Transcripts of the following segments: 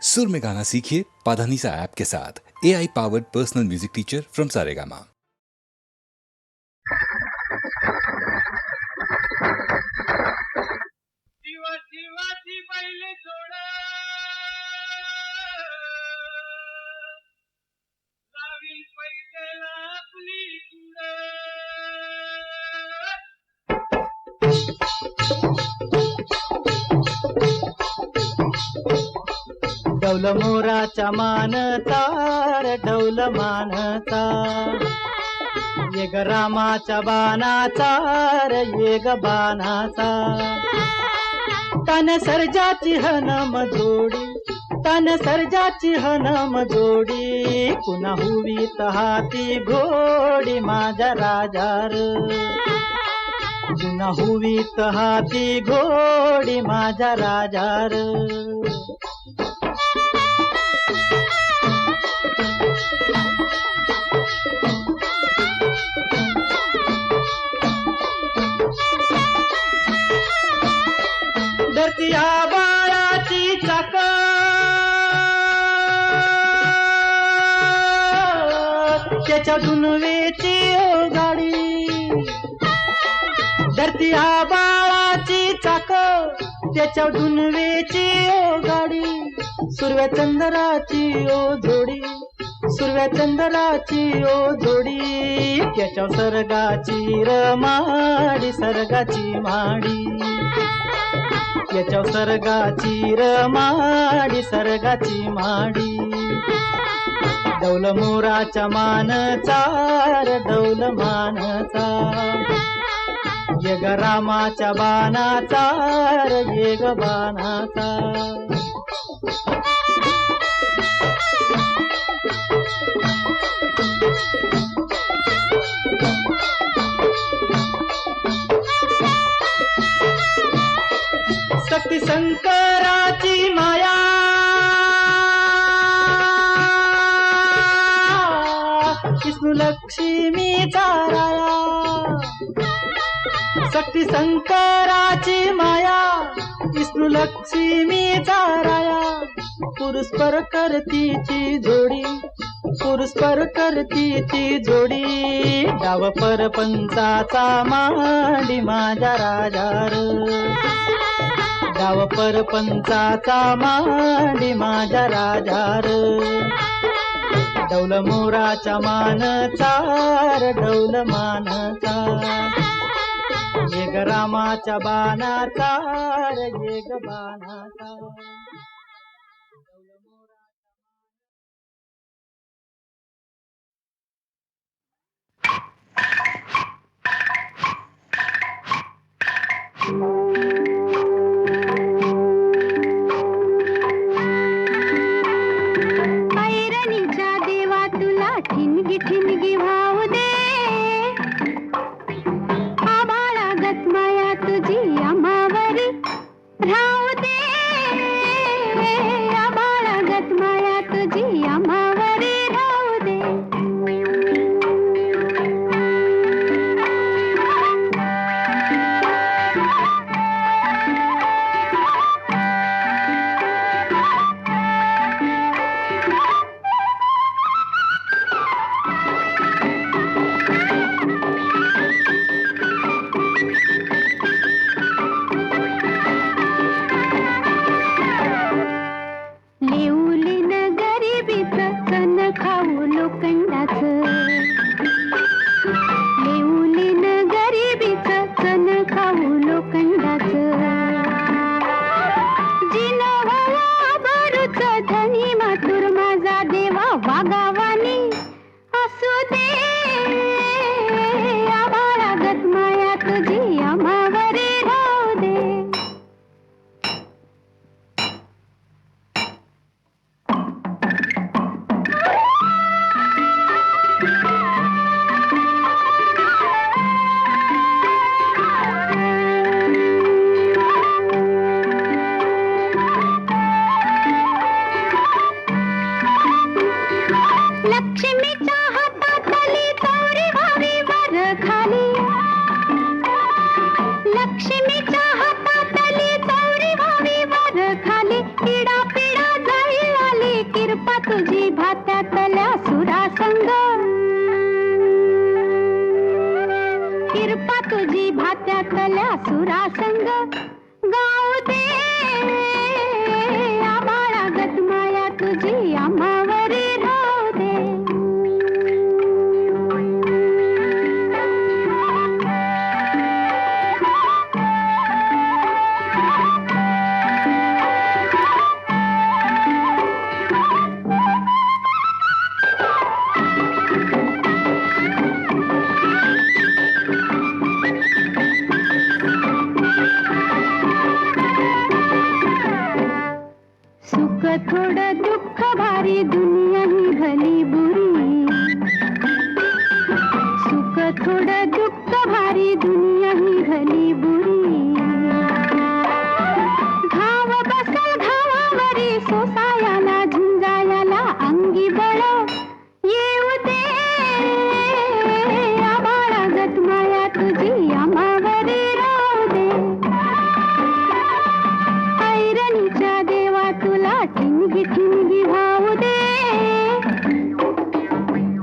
सुर में गाना सीखिए पाधानीसा ऐप के साथ। AI powered personal music teacher from Saregama. जीवाची पहिले सोड लावी पैदला आपली डौल मोराच्या मानता डौल मानता ये ग रामाच्या बाणाचा ये ग बाणाचा तन सर्जाची हनम जोडी तन सर्जाची हनम जोडी पुन्हा हुवीत हाती घोडी माझ्या राजार पुन्हा हुवीत हाती घोडी माझ्या राजार धरती आबाळाची चाक त्याच्या दुनवेची गाडी धरती आबाळाची चाक त्याच्या दुनवेची गाडी सुरव्या चंद्राची ओ जोडी सुरव्या चंद्राची ओ जोडी त्याच्या सर्गाची रमाडी सर्गाची माडी याच्या सर्गाची रमाडी सर्गाची माडी डौल मोराच्या मानचा डौल मानचा ये ग रामाच्या बाणाचा ये ग बाणाचा शक्ती शंकराची माया विष्णू लक्ष्मीचा राया शक्ती शंकराची माया विष्णू लक्ष्मीचा राया पुरुषपर करतीची जोडी पुरुषपर करतीची जोडी डाव परपंचाचा मांडी माझ्या राजार डाव परपंचाचा मांडी माझ्या राजार डौल मोराच्या मानचा डौल मानचा ये ग रामाच्या बाणाचा ये ग बाणाचा ठिणगी ठिणगी वाहू दे आबाळागत माया तुझी आम्हावरी राहू दे आबाळागत माया तुझी आम्हावरी राहू दे तुझी भात्यातल्या सुरासंग, किरपा तुझी भात्यातल्या सुरासंग, गाऊ दे आबाळागत माया तुझी आम्हावरी राहू दे. सुख थोडं दुःख भारी दुनिया ही भली बुरी, सुख थोडं दुःख भारी दुनिया ही भली बुरी. घाव बसल घावावरी सोसायाला झुंजायाला अंगी बळ, येऊ दे आबाळागत माया तुझी आम्हावरी राहू दे. ऐरणीच्या देवा तुला ठिणगी ठिणगी वाहू दे,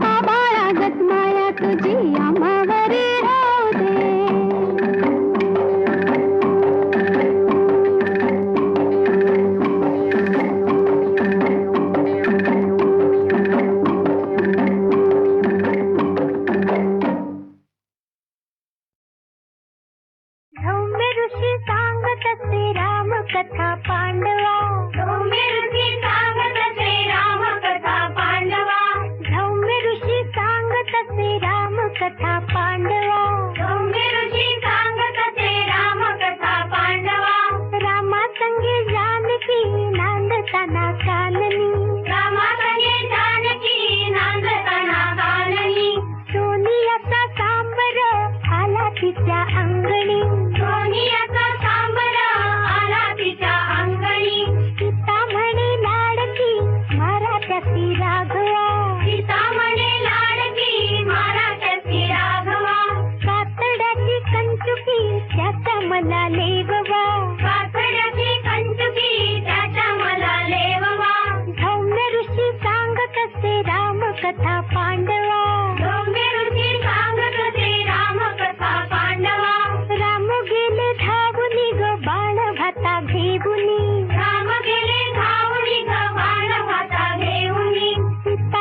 आबाळागत माया तुझी आम्हावरी राहू दे. सौम्य ऋषी सांगत असे राम कथा पांडवा, सौम्य ऋषी सांगत असे राम कथा पांडवा, सौम्य ऋषी सांगत असे राम कथा पांडवा, सौम्य ऋषी सांगत असे राम कथा पांडवा. रामा संगे जानकी नांदताना काननी, रामा संगे जानकी नांदताना काननी. सोनियाचा सांबर आला तिच्या अंगणी, सोनियाचा सांबर आला तिच्या अंगणी. सीता म्हणे लाडकी मराठ्याची राघवा, सीता म्हणे लाडकी मराठ्याची राघवा. कातड्याची कंचुकी त्याच्या मला लेववा, कातड्याची कंचुकी त्याच्या मला लेववा. सौम्य ऋषी सांगत असे राम कथा पांडवा, सौम्य ऋषी सांगत असे राम कथा पांडवा. राम गेले धावुनी ग बाण भाता घेऊनी, राम गेले धावुनी ग बाण भाता घेऊनी. सीता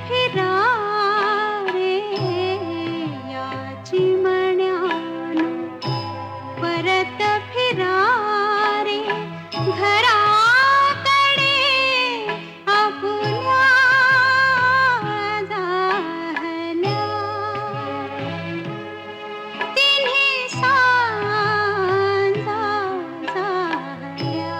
फिरा रे याची मण्यानो परत फिरा रे घराकडे आपुल्या झाल्या तिन्ही सांजा झाल्या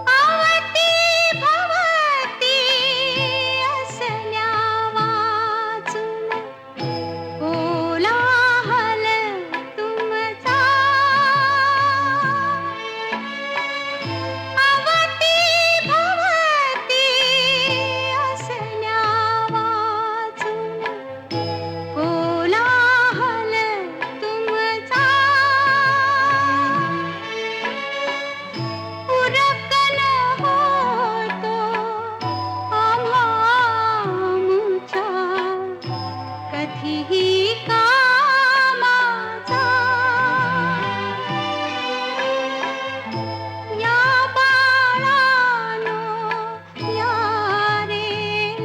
आवती भवती असल्या वाचून कोलाहल तुमचा आवती भवती असल्या वाचून कोलाहल तुमचा उरकन होतो आम्हामुच्या कधीही कामाचा या बाळानो या रे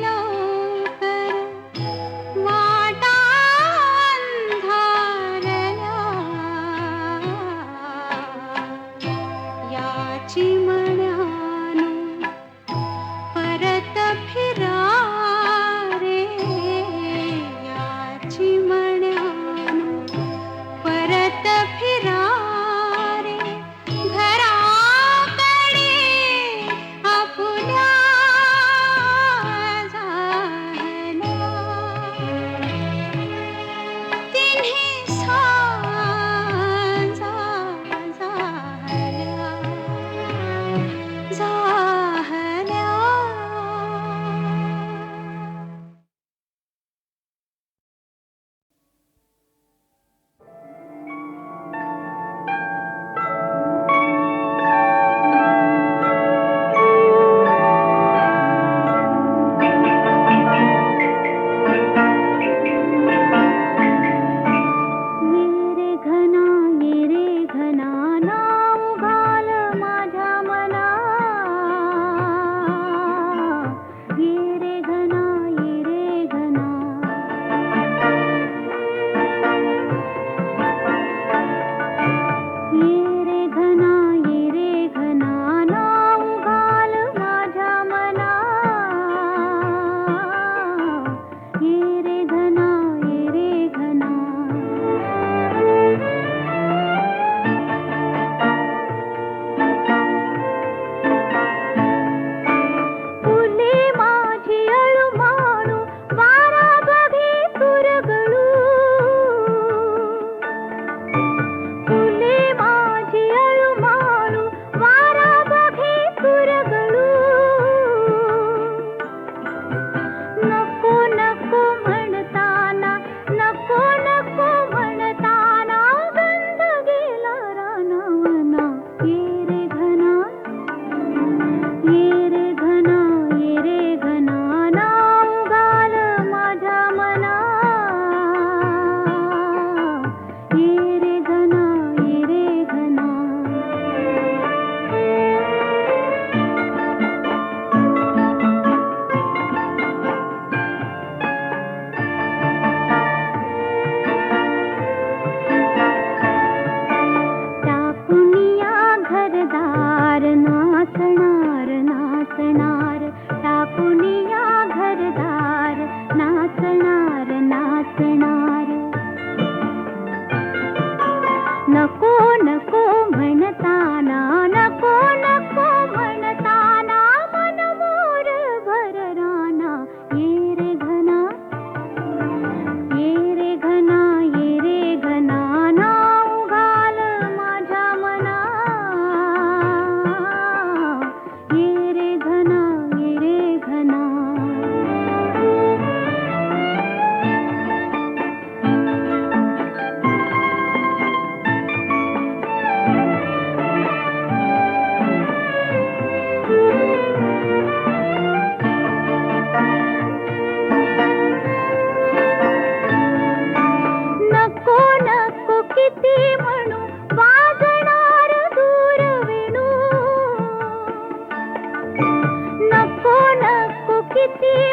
लवकर वाटा अंधारल्या याची मण्यानो परत फिरा रे याची मण्यानो परत फिरा रे घराकडे आपुल्या झाल्या तिन्ही सांजा झाल्या ती